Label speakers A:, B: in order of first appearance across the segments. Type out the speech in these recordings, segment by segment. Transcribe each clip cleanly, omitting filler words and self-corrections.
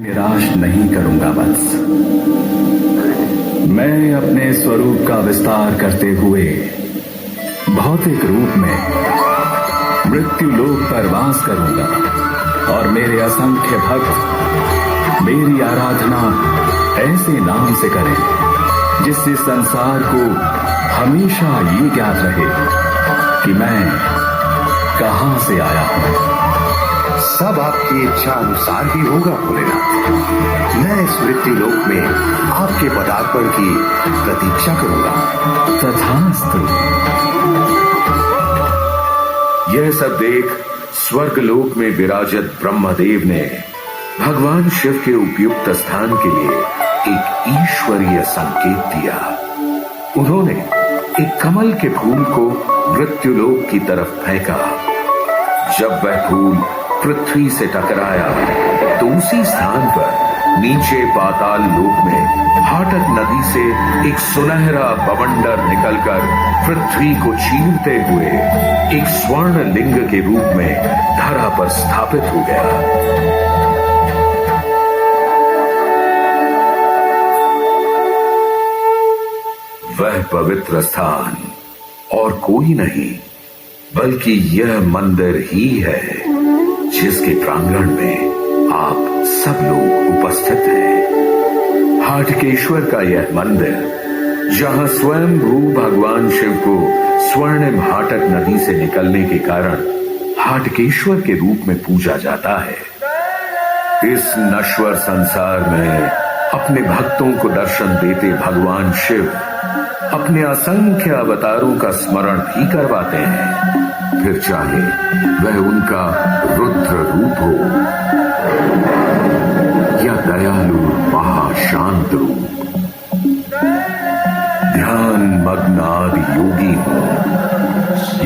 A: निराश नहीं करूंगा वत्स। मैं अपने स्वरूप का विस्तार करते हुए भौतिक रूप में मृत्यु लोक पर वास करूंगा और मेरे असंख्य भक्त मेरी आराधना ऐसे नाम से करें जिससे संसार को हमेशा ये ज्ञात रहे कि मैं कहां से आया हूं।
B: सब आपकी इच्छा अनुसार ही होगा भोलेनाथ। मैं इस मृत्यु लोक में आपके पदार्पण की प्रतीक्षा करूंगा।
A: तथास्तु।
C: यह सब देख स्वर्ग लोक में विराजत ब्रह्मदेव ने भगवान शिव के उपयुक्त स्थान के लिए एक ईश्वरीय संकेत दिया। उन्होंने एक कमल के फूल को मृत्युलोक की तरफ फेंका। जब वह फूल पृथ्वी से टकराया तो उसी स्थान पर नीचे पाताल लोक में हाटक नदी से एक सुनहरा बवंडर निकलकर पृथ्वी को चीरते हुए एक स्वर्ण लिंग के रूप में धरा पर स्थापित हो गया। वह पवित्र स्थान और कोई नहीं बल्कि यह मंदिर ही है जिसके प्रांगण में आप सब लोग उपस्थित हैं। हाटकेश्वर का यह मंदिर जहां स्वयं भू भगवान शिव को स्वर्णिम हाटक नदी से निकलने के कारण हाटकेश्वर के रूप में पूजा जाता है। इस नश्वर संसार में अपने भक्तों को दर्शन देते भगवान शिव अपने असंख्य अवतारों का स्मरण भी करवाते हैं, फिर चाहे वह उनका रुद्र रूप हो या दयालु महाशांत रूप, ध्यान मग्न आदि योगी हो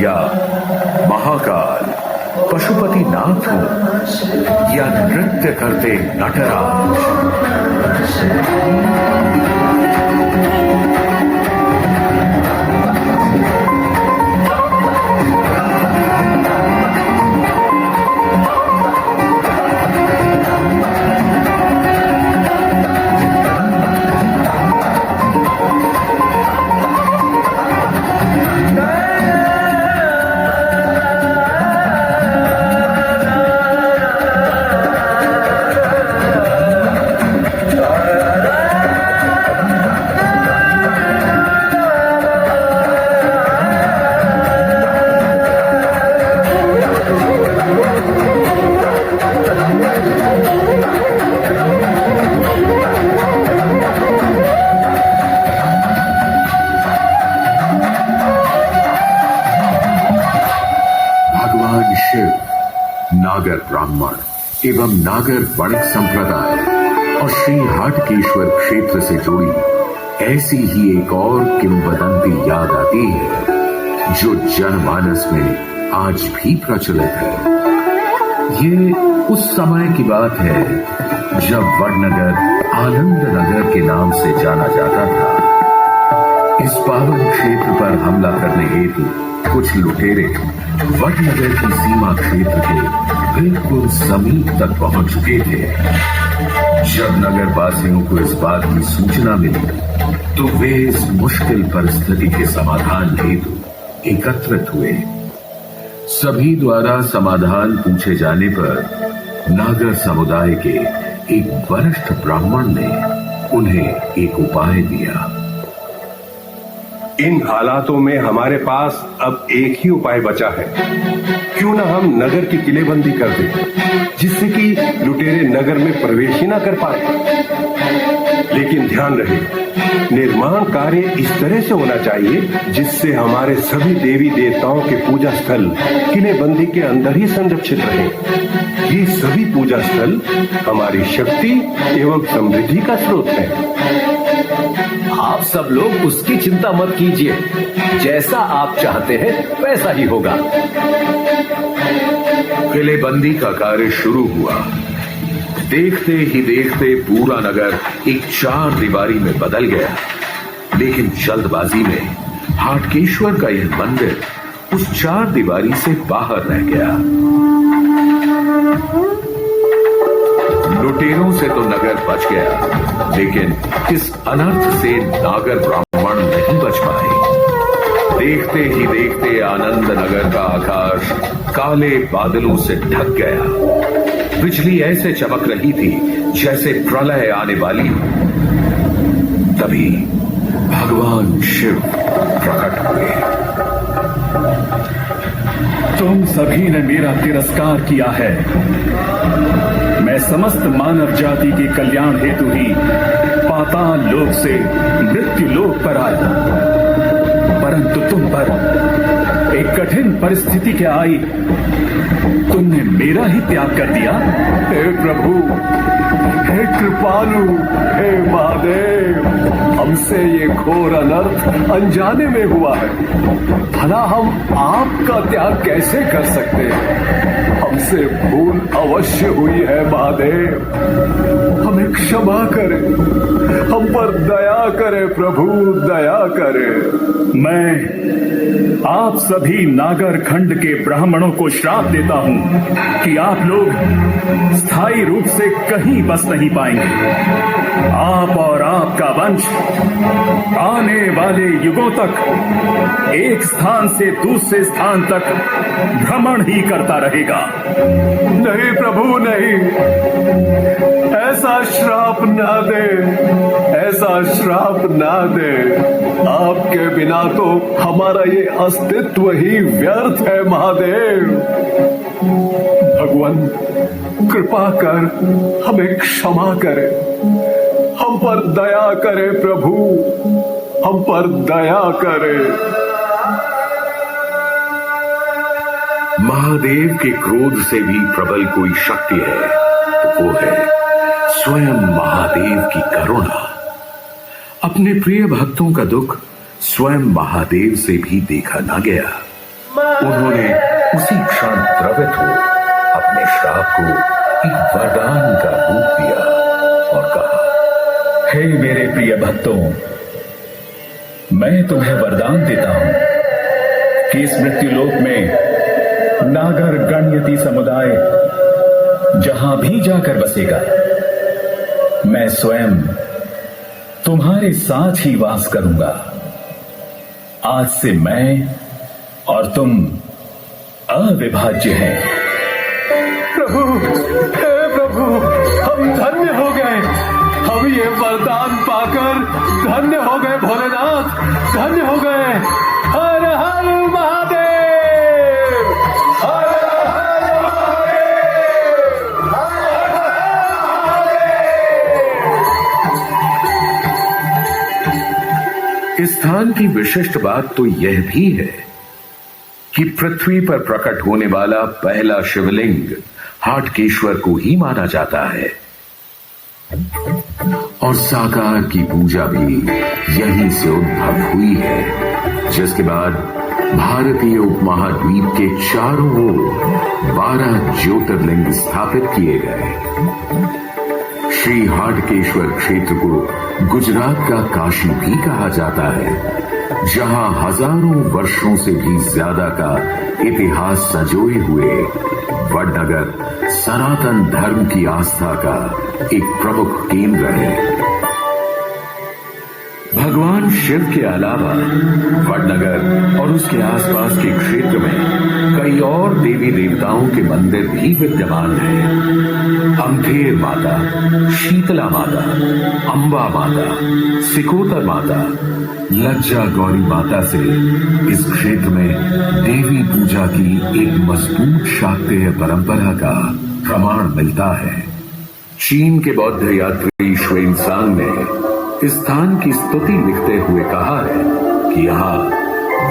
C: या महाकाल पशुपति नाथ हो या नृत्य करते नटराज। नागर ब्राह्मण एवं नागर वणिक संप्रदाय और श्री हाटकेश्वर क्षेत्र से जुड़ी ऐसी ही एक और किंवदंती याद आती है जो जनमानस में आज भी प्रचलित है। ये उस समय की बात है जब वडनगर आनंद नगर के नाम से जाना जाता था। इस पावन क्षेत्र पर हमला करने हेतु कुछ लुटेरे वडनगर की सीमा क्षेत्र के बिल्कुल समीप तक पहुंच चुके थे। जब नगर वासियों को इस बात की सूचना मिली तो वे इस मुश्किल परिस्थिति के समाधान हेतु एकत्रित हुए। सभी द्वारा समाधान पूछे जाने पर नागर समुदाय के एक वरिष्ठ ब्राह्मण ने उन्हें एक उपाय दिया।
B: इन हालातों में हमारे पास अब एक ही उपाय बचा है। क्यों ना हम नगर की किलेबंदी कर दें, जिससे कि लुटेरे नगर में प्रवेश ही ना कर पाए। लेकिन ध्यान रहे, निर्माण कार्य इस तरह से होना चाहिए जिससे हमारे सभी देवी देवताओं के पूजा स्थल किलेबंदी के अंदर ही संरक्षित रहे। ये सभी पूजा स्थल हमारी शक्ति एवं समृद्धि का स्रोत है।
D: आप सब लोग उसकी चिंता मत कीजिए, जैसा आप चाहते हैं वैसा ही होगा।
C: किलेबंदी का कार्य शुरू हुआ। देखते ही देखते पूरा नगर एक चार दीवारी में बदल गया। लेकिन जल्दबाजी में हाटकेश्वर का यह मंदिर उस चार दीवारी से बाहर रह गया। लुटेरों से तो नगर बच गया, लेकिन इस अनर्थ से नागर ब्राह्मण नहीं बच पाए। देखते ही देखते आनंद नगर का आकाश काले बादलों से ढक गया। बिजली ऐसे चमक रही थी जैसे प्रलय आने वाली। तभी भगवान शिव प्रकट हुए।
A: तुम सभी ने मेरा तिरस्कार किया है। मैं समस्त मानव जाति के कल्याण हेतु ही पाताल लोक से मृत्यु लोक पर आया, परंतु तुम पर एक कठिन परिस्थिति क्या आई, तुमने मेरा ही त्याग कर दिया।
B: हे प्रभु, हे कृपालु, हे महादेव, हमसे ये घोर अनर्थ अनजाने में हुआ है। भला हम आपका त्याग कैसे कर सकते हैं? हमसे भूल अवश्य हुई है महादेव, हमें क्षमा करें, हम पर दया करें प्रभु, दया करें।
A: मैं आप सभी नागर खंड के ब्राह्मणों को श्राप देता हूं कि आप लोग स्थायी रूप से कहीं बस नहीं पाएंगे। आप और आपका वंश आने वाले युगों तक एक स्थान से दूसरे स्थान तक भ्रमण ही करता रहेगा।
B: नहीं प्रभु, नहीं, ऐसा श्राप ना दे, ऐसा श्राप ना दे। आपके बिना तो हमारा ये अस्तित्व ही व्यर्थ है महादेव। भगवान कृपा कर हमें क्षमा करे, हम पर दया करे प्रभु, हम पर दया करे।
C: महादेव के क्रोध से भी प्रबल कोई शक्ति है तो वो है स्वयं महादेव की करुणा। अपने प्रिय भक्तों का दुख स्वयं महादेव से भी देखा ना गया। उन्होंने उसी क्षण द्रवित हो अपने श्राप को एक वरदान का रूप दिया और कहा,
A: हे मेरे प्रिय भक्तों, मैं तुम्हें वरदान देता हूं कि इस मृत्युलोक में नागर गणयति समुदाय जहां भी जाकर बसेगा, मैं स्वयं तुम्हारे साथ ही वास करूंगा। आज से मैं और तुम अविभाज्य हैं।
B: प्रभु, हे प्रभु, हम धन्य हो गए, हम ये वरदान पाकर धन्य हो गए भोलेनाथ, धन्य हो गए। हर हर महादेव, हर हर महादेव, हर हर महादेव।
C: इस स्थान की विशिष्ट बात तो यह भी है कि पृथ्वी पर प्रकट होने वाला पहला शिवलिंग हाटकेश्वर को ही माना जाता है और साकार की पूजा भी यहीं से उद्भव हुई है, जिसके बाद भारतीय उपमहाद्वीप के चारों ओर 12 ज्योतिर्लिंग स्थापित किए गए। श्री हाटकेश्वर क्षेत्र को गुजरात का काशी भी कहा जाता है, जहां हजारों वर्षों से भी ज्यादा का इतिहास संजोए हुए वडनगर सनातन धर्म की आस्था का एक प्रमुख केंद्र है। भगवान शिव के अलावा वडनगर और उसके आसपास के क्षेत्र में कई और देवी देवताओं के मंदिर भी विद्यमान हैं। अम्भेर माता, शीतला माता, अंबा माता, सिकोतर माता, लज्जा गौरी माता से इस क्षेत्र में देवी पूजा की एक मजबूत शाक्तेय परंपरा का प्रमाण मिलता है। चीन के बौद्ध यात्री श्वेनसांग ने इस स्थान की स्तुति लिखते हुए कहा है कि यहाँ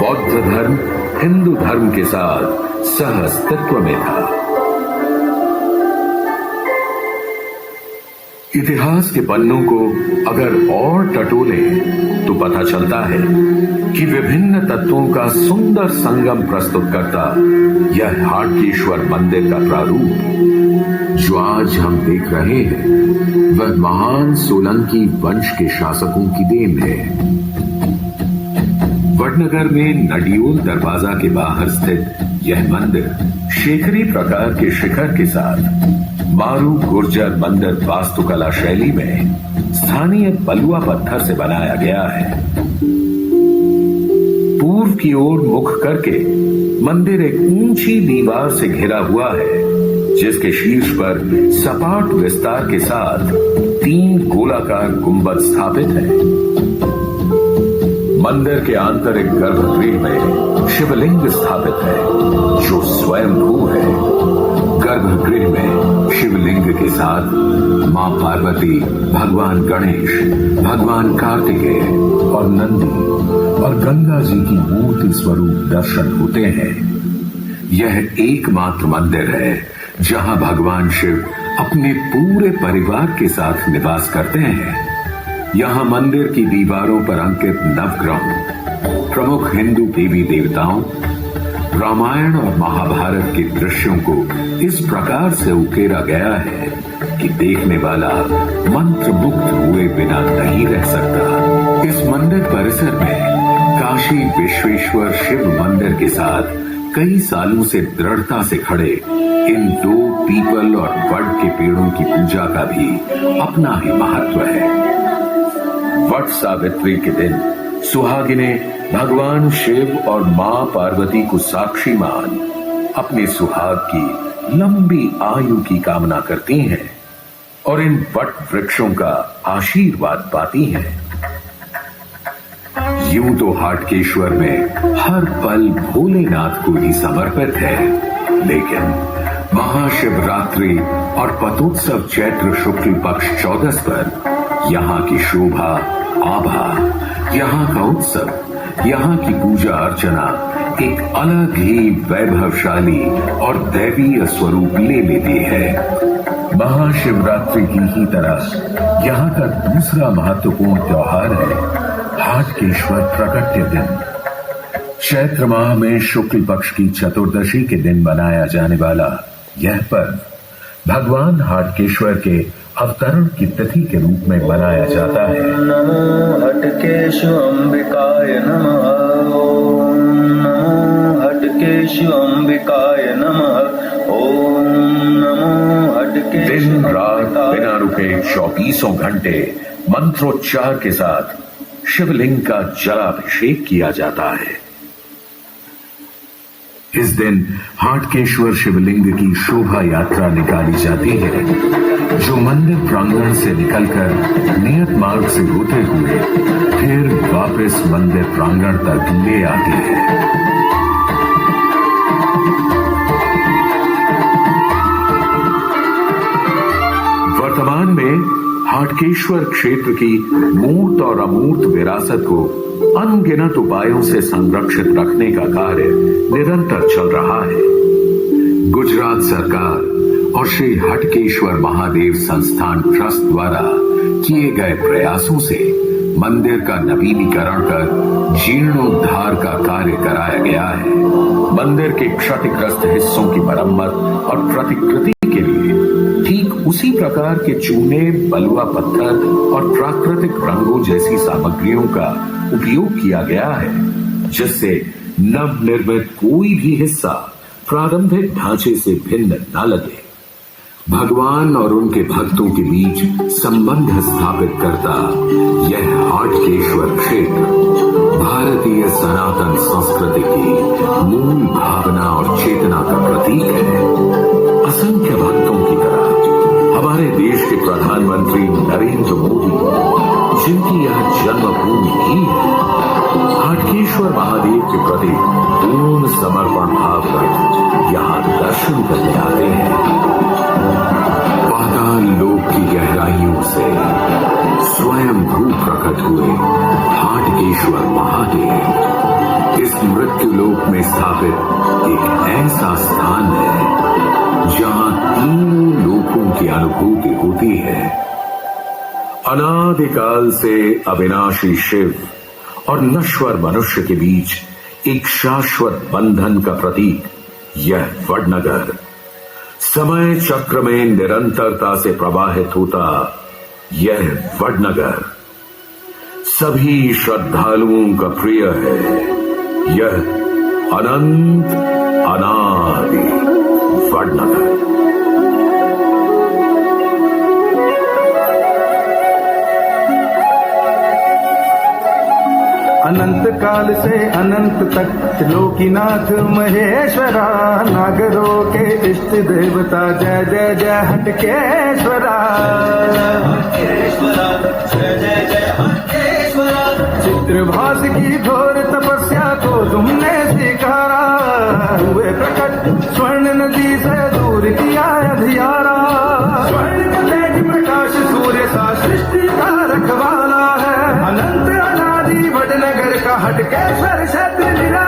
C: बौद्ध धर्म हिंदू धर्म के साथ सह अस्तित्व में था। इतिहास के पन्नों को अगर और टटोलें तो पता चलता है कि विभिन्न तत्वों का सुंदर संगम प्रस्तुत करता यह हाटकेश्वर मंदिर का प्रारूप जो आज हम देख रहे हैं वह महान सोलंकी वंश के शासकों की देन है। वडनगर में नडियोल दरवाजा के बाहर स्थित यह मंदिर शेखरी प्रकार के शिखर के साथ
A: मारू गुर्जर मंदिर वास्तुकला शैली में स्थानीय बलुआ पत्थर से बनाया गया है। पूर्व की ओर मुख करके मंदिर एक ऊंची दीवार से घिरा हुआ है, जिसके शीर्ष पर सपाट विस्तार के साथ 3 गोलाकार गुंबद स्थापित है। मंदिर के आंतरिक गर्भगृह में शिवलिंग स्थापित है, जो स्वयंभू है। गर्भगृह में शिवलिंग के साथ मां पार्वती, भगवान गणेश, भगवान कार्तिकेय और नंदी और गंगा जी की मूर्ति स्वरूप दर्शन होते हैं। यह एकमात्र मंदिर है जहां भगवान शिव अपने पूरे परिवार के साथ निवास करते हैं। यहां मंदिर की दीवारों पर अंकित नवग्रह प्रमुख हिंदू देवी देवताओं, रामायण और महाभारत के दृश्यों को इस प्रकार से उकेरा गया है कि देखने वाला मंत्रमुग्ध हुए बिना नहीं रह सकता। इस मंदिर परिसर में काशी विश्वेश्वर शिव मंदिर के साथ कई सालों से दृढ़ता से खड़े इन 2 पीपल और वट के पेड़ों की पूजा का भी अपना ही महत्व है। वट सावित्री के दिन सुहागिनें भगवान शिव और मां पार्वती को साक्षी मान अपने सुहाग की लंबी आयु की कामना करती हैं और इन वट वृक्षों का आशीर्वाद पाती हैं। यूं तो हाटकेश्वर में हर पल भोलेनाथ को ही समर्पित है, लेकिन महाशिवरात्रि और पतोत्सव चैत्र शुक्ल पक्ष 14 पर यहाँ की शोभा, आभा, यहाँ का उत्सव, यहाँ की पूजा अर्चना एक अलग ही वैभवशाली और दैवीय स्वरूप ले लेती है। महाशिवरात्रि की ही तरह यहाँ का दूसरा महत्वपूर्ण त्योहार है हाटकेश्वर प्रकट्य दिन। चैत्र माह में शुक्ल पक्ष की चतुर्दशी के दिन मनाया जाने वाला यह पर्व भगवान हाटकेश्वर के अवतरण की तिथि के रूप में मनाया जाता है।
E: नमो हटकेशु अंबिकाय नमः। ओम नमो हटकेशु अंबिकाय नमः। ओम नमो हटकेशु।
A: दिन रात बिना रुके 24 घंटे मंत्रोच्चार के साथ शिवलिंग का जलाभिषेक किया जाता है। इस दिन हाटकेश्वर शिवलिंग की शोभा यात्रा निकाली जाती है, जो मंदिर प्रांगण से निकलकर नियत मार्ग से होते हुए फिर वापस मंदिर प्रांगण तक ले आती है। वर्तमान में हाटकेश्वर क्षेत्र की मूर्त और अमूर्त विरासत को अनगिनत उपायों से संरक्षित रखने का कार्य निरंतर चल रहा है। गुजरात सरकार और श्री हटकेश्वर महादेव संस्थान ट्रस्ट द्वारा किए गए प्रयासों से मंदिर का नवीनीकरण कर जीर्णोद्धार का कार्य कराया गया है। मंदिर के क्षतिग्रस्त हिस्सों की मरम्मत और प्रतिकृति के लिए ठीक उसी प्रकार के चूने, बलुआ पत्थर और प्राकृतिक रंगों जैसी सामग्रियों का उपयोग किया गया है, जिससे नवनिर्मित कोई भी हिस्सा प्रारंभिक ढांचे से भिन्न न लगे। भगवान और उनके भक्तों के बीच संबंध स्थापित करता यह हाटकेश्वर क्षेत्र भारतीय सनातन संस्कृति की मूल भावना और चेतना का प्रतीक है। असंख्य भक्तों की तरह हमारे देश के प्रधानमंत्री नरेंद्र मोदी, जिनकी यह जन्मभूमि भी है, हाटकेश्वर महादेव के प्रति पूर्ण समर्पण भाव कर यहाँ दर्शन करने आते हैं। पाताल लोक की गहराइयों से स्वयं भू प्रकट हुए हाटकेश्वर महादेव इस मृत्यु लोक में स्थापित एक ऐसा स्थान है जहां तीनों लोकों की अनुभूति होती है। अनादिकाल से अविनाशी शिव और नश्वर मनुष्य के बीच एक शाश्वत बंधन का प्रतीक यह वडनगर समय चक्र में निरंतरता से प्रवाहित होता यह वडनगर सभी श्रद्धालुओं का प्रिय है। यह अनंत अनादि वडनगर।
E: अनंत काल से अनंत तक त्रिलोकीनाथ महेश्वरा, नागरों के इष्ट देवता जय जय जय हटकेश्वरा। चित्रभास की घोर तपस्या को तुमने स्वीकारा, हुए प्रकट स्वर्ण नदी से दूर किया अंधियारा। स्वर्ण का तेज प्रकाश सूर्य सा सृष्टि का रखवाला है, अनंत अनादि वडनगर का हटकेश्वर क्षेत्र निरा